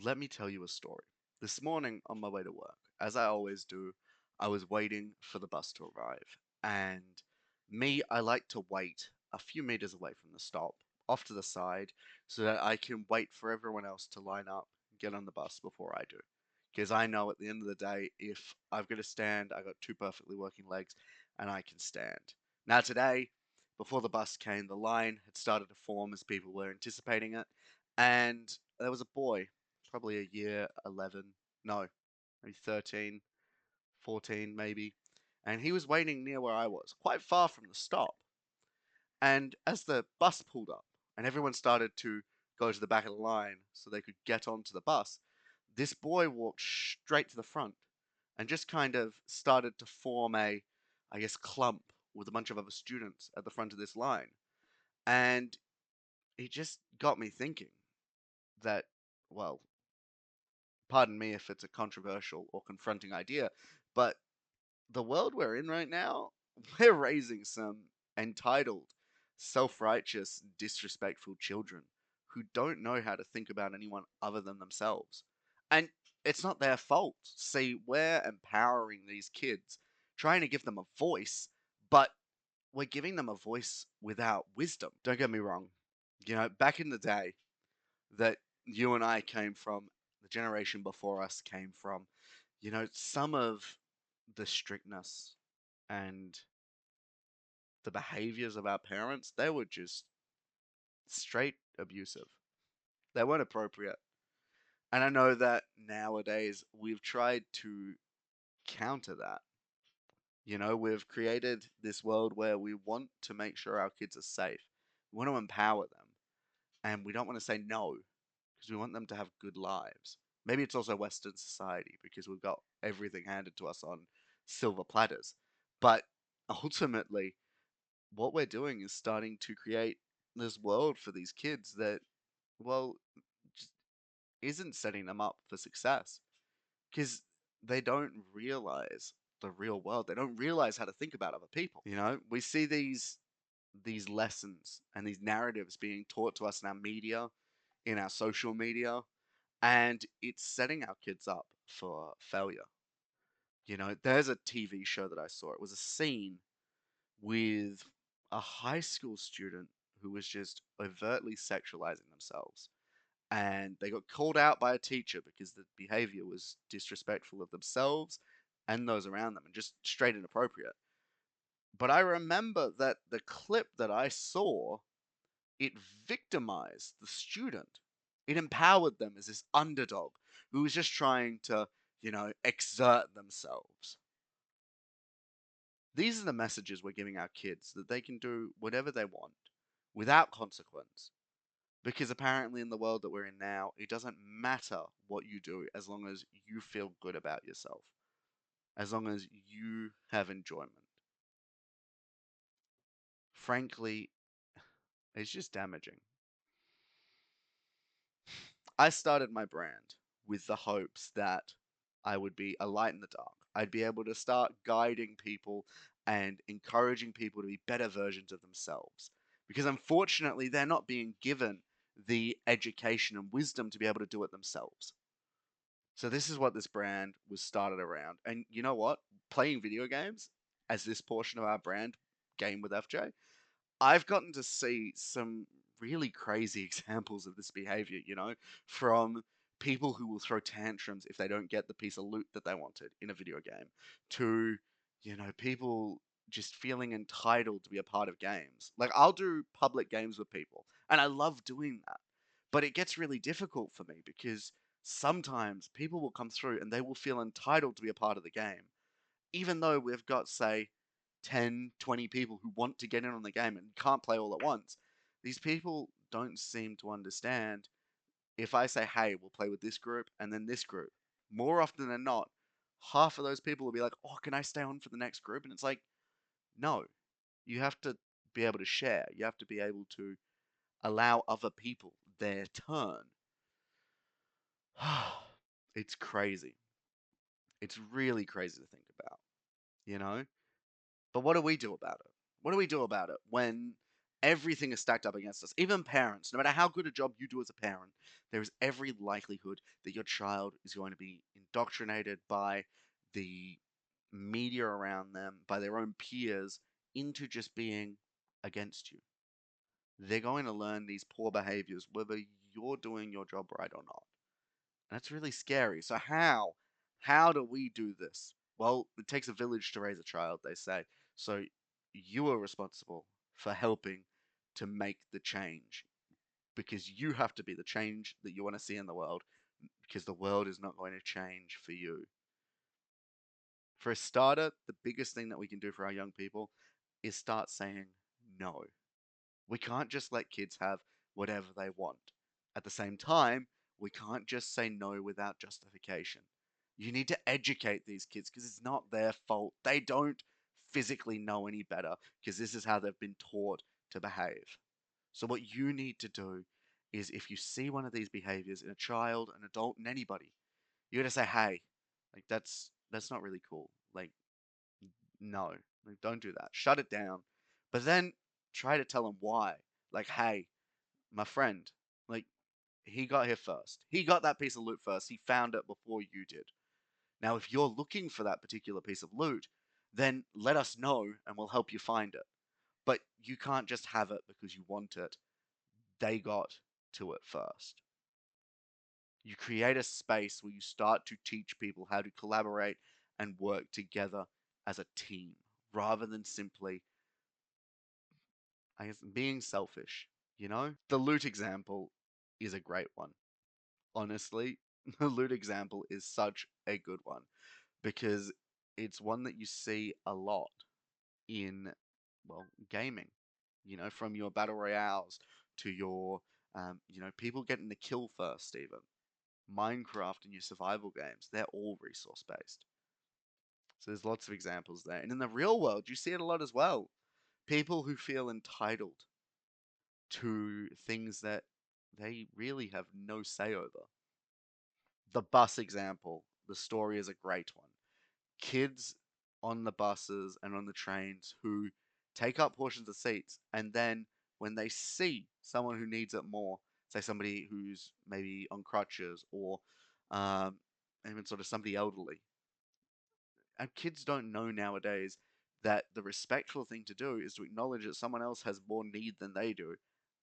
Let me tell you a story. This morning on my way to work, as I always do, I was waiting for the bus to arrive. And I like to wait a few meters away from the stop, off to the side, so that I can wait for everyone else to line up, get on the bus before I do. Because I know at the end of the day, if I've got to stand, I got two perfectly working legs, and I can stand. Now, today, before the bus came, the line had started to form as people were anticipating it, and there was a boy probably a year 11, no, maybe 13, 14 maybe. And he was waiting near where I was, quite far from the stop. And as the bus pulled up and everyone started to go to the back of the line so they could get onto the bus, this boy walked straight to the front and just kind of started to form I guess, clump with a bunch of other students at the front of this line. And it just got me thinking that, well, pardon me if it's a controversial or confronting idea, but the world we're in right now, we're raising some entitled, self righteous, disrespectful children who don't know how to think about anyone other than themselves. And it's not their fault. See, we're empowering these kids, trying to give them a voice, but we're giving them a voice without wisdom. Don't get me wrong. Back in the day, that you and I came from, the generation before us came from, some of the strictness and the behaviors of our parents, they were just straight abusive. They weren't appropriate. And I know that nowadays we've tried to counter that. We've created this world where we want to make sure our kids are safe. We want to empower them. And we don't want to say no because we want them to have good lives. Maybe it's also Western society because we've got everything handed to us on silver platters. But ultimately, what we're doing is starting to create this world for these kids that, well, just isn't setting them up for success because they don't realize the real world. They don't realize how to think about other people. We see these lessons and these narratives being taught to us in our media, in our social media, and it's setting our kids up for failure. There's a TV show that I saw. It was a scene with a high school student who was just overtly sexualizing themselves. And they got called out by a teacher because the behavior was disrespectful of themselves and those around them and just straight inappropriate. But I remember that the clip that I saw, it victimized the student. It empowered them as this underdog who was just trying to, exert themselves. These are the messages we're giving our kids that they can do whatever they want without consequence. Because apparently, in the world that we're in now, it doesn't matter what you do as long as you feel good about yourself, as long as you have enjoyment. Frankly, it's just damaging. I started my brand with the hopes that I would be a light in the dark. I'd be able to start guiding people and encouraging people to be better versions of themselves. Because unfortunately, they're not being given the education and wisdom to be able to do it themselves. So this is what this brand was started around. And you know what? Playing video games as this portion of our brand, Game with FJ, I've gotten to see some really crazy examples of this behavior, from people who will throw tantrums if they don't get the piece of loot that they wanted in a video game, to, people just feeling entitled to be a part of games. Like, I'll do public games with people, and I love doing that. But it gets really difficult for me because sometimes people will come through and they will feel entitled to be a part of the game even though we've got, say, 10, 20 people who want to get in on the game and can't play all at once, these people don't seem to understand if I say, hey, we'll play with this group and then this group, more often than not, half of those people will be like, oh, can I stay on for the next group? And it's like, no, you have to be able to share. You have to be able to allow other people their turn. It's crazy. It's really crazy to think about, you know? But what do we do about it? What do we do about it when Everything is stacked up against us. Even parents, no matter how good a job you do as a parent, there is every likelihood that your child is going to be indoctrinated by the media around them, by their own peers, into just being against you. They're going to learn these poor behaviors whether you're doing your job right or not. And that's really scary. So how? How do we do this? Well, it takes a village to raise a child, they say. So you are responsible for helping to make the change because you have to be the change that you want to see in the world because the world is not going to change for you. For a starter, the biggest thing that we can do for our young people is start saying no. We can't just let kids have whatever they want. At the same time, we can't just say no without justification. You need to educate these kids because it's not their fault. They don't physically know any better because this is how they've been taught to behave. So, what you need to do is if you see one of these behaviors in a child, an adult, and anybody, you gotta say, hey, like that's not really cool. Like, no, like, don't do that. Shut it down. But then try to tell them why. Like, hey, my friend, like, he got here first. He got that piece of loot first. He found it before you did. Now, if you're looking for that particular piece of loot, then let us know and we'll help you find it. But you can't just have it because you want it. They got to it first. You create a space where you start to teach people how to collaborate and work together as a team rather than simply, I guess, being selfish, you know? The loot example is a great one. Honestly, the loot example is such a good one because it's one that you see a lot in, well, gaming, from your battle royales to your, people getting the kill first, even. Minecraft and your survival games, they're all resource based. So there's lots of examples there. And in the real world, you see it a lot as well. People who feel entitled to things that they really have no say over. The bus example, the story is a great one. Kids on the buses and on the trains who take up portions of seats, and then when they see someone who needs it more, say somebody who's maybe on crutches or um, even sort of somebody elderly, and kids don't know nowadays that the respectful thing to do is to acknowledge that someone else has more need than they do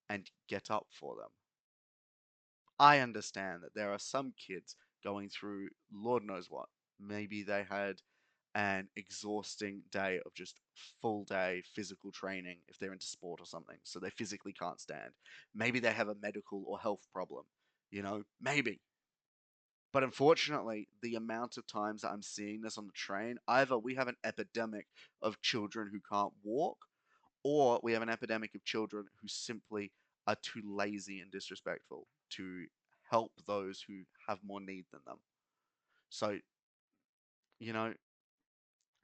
and get up for them. I understand that there are some kids going through Lord knows what. Maybe they had an exhausting day of just full day physical training if they're into sport or something, so they physically can't stand. Maybe they have a medical or health problem, maybe. But unfortunately, the amount of times that I'm seeing this on the train, either we have an epidemic of children who can't walk, or we have an epidemic of children who simply are too lazy and disrespectful to help those who have more need than them. So, you know,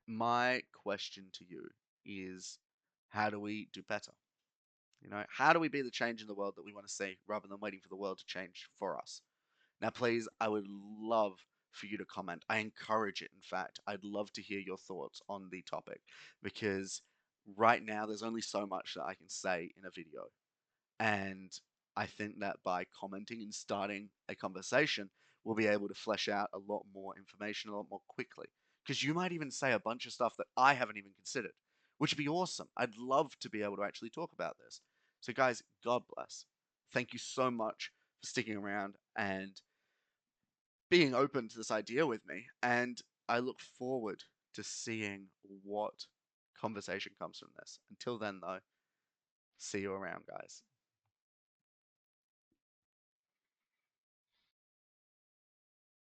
my question to you is how do we do better? How do we be the change in the world that we want to see rather than waiting for the world to change for us? Now, please, I would love for you to comment. I encourage it, in fact. I'd love to hear your thoughts on the topic because right now there's only so much that I can say in a video. And I think that by commenting and starting a conversation, we'll be able to flesh out a lot more information a lot more quickly. Because you might even say a bunch of stuff that I haven't even considered, which would be awesome. I'd love to be able to actually talk about this. So, guys, God bless. Thank you so much for sticking around and being open to this idea with me. And I look forward to seeing what conversation comes from this. Until then, though, see you around, guys.